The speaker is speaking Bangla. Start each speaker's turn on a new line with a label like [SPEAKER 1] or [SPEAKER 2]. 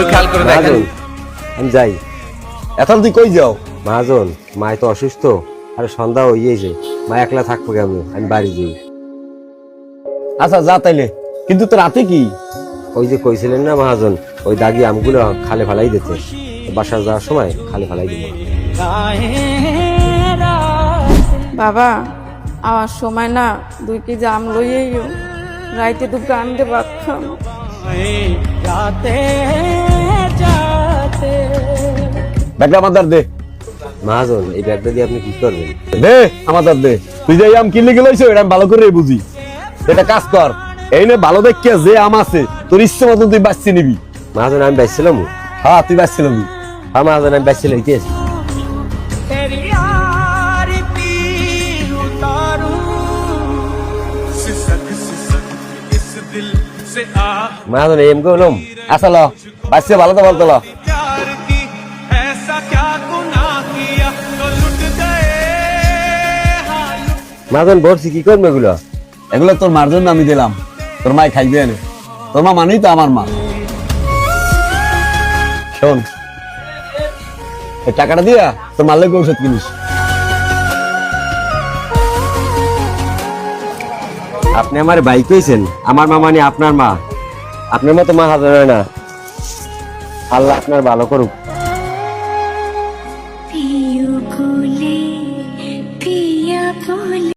[SPEAKER 1] খেয়াল করে দেখেন।
[SPEAKER 2] আমি যাই।
[SPEAKER 3] এখন তুই কই যাও?
[SPEAKER 2] মহাজন, মায় তো অসুস্থ, আর সন্ধ্যা হইয়েছে, মা একলা থাকবো কেমন, আমি বাড়ি যাই।
[SPEAKER 3] আচ্ছা যা তাইলে, কিন্তু তোর রাতে কি?
[SPEAKER 2] ওই যে কইছিলেন না মহাজন, ওই দাগি আমগুলো খালে ফেলাই দিতে, বাসা যাওয়ার সময় খালে ফেলাই দিব।
[SPEAKER 4] বাবা আমার সময় না 2 কেজি আম লইয়েও রাইতে 2 আনতে পারতাম।
[SPEAKER 3] ব্যাগটা আমার দে।
[SPEAKER 2] মহাজন, এই ব্যাগটা দিয়ে আপনি কি করবেন?
[SPEAKER 3] দে আমার দে। তুই যে আম কিনলে গেলাইছ এটা আমি ভালো করে বুঝি। এটা কাজ কর, এই নে ভালো দেখে যে আম আছে তোর ইচ্ছে মতন তুই বাঁচতে নিবি।
[SPEAKER 2] মহাজন আমি বাইছিলাম।
[SPEAKER 3] হ্যাঁ তুই বাঁচছিলাম।
[SPEAKER 2] হ্যাঁ মহাজন, আমি বাইছিলাম। কি আছে? মহাজন এম করলাম।
[SPEAKER 3] আচ্ছা ল বাঁচছে ভালো তো বলতো ল।
[SPEAKER 2] মহাজন বলছি কি করবো এগুলো?
[SPEAKER 3] এগুলো তোর মার জন্য আমি দিলাম, তোর মায় খাইবে এনে। তোর মা মানেই তো আমার মা। শোন, এই টাকাটা দিয়া তোর মার লেগে ঔষধ কিনিস।
[SPEAKER 2] আপনি আমার ভাই কইছেন, আমার মা মানে আপনার মা। আপনার মতো মা হাজার হয় না। আল্লাহ আপনার ভালো করুক।